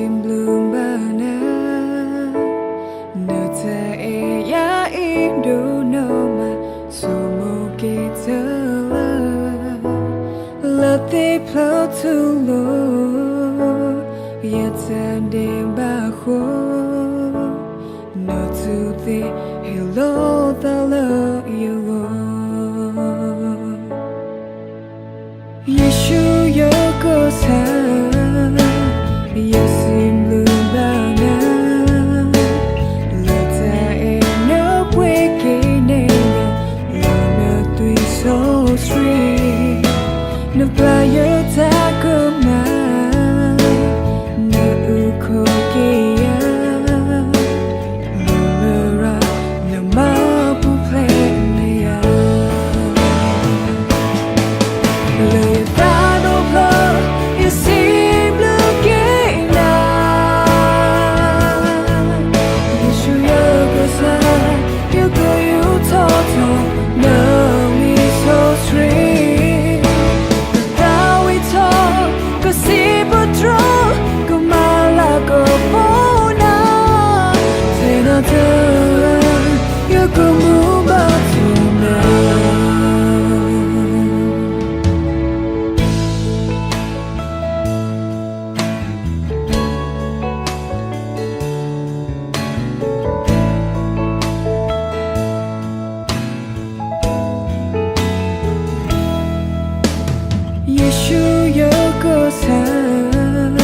in bloom bana no ta e ya in do no ma so mo ke love they flow to low yet sending back home no to the hello the love you Yeshu yoko san Yesim lumana Lata e no waking Lona tui so sweet No playa takuma No uko kia Lulera no mapu play Yeshu yoko san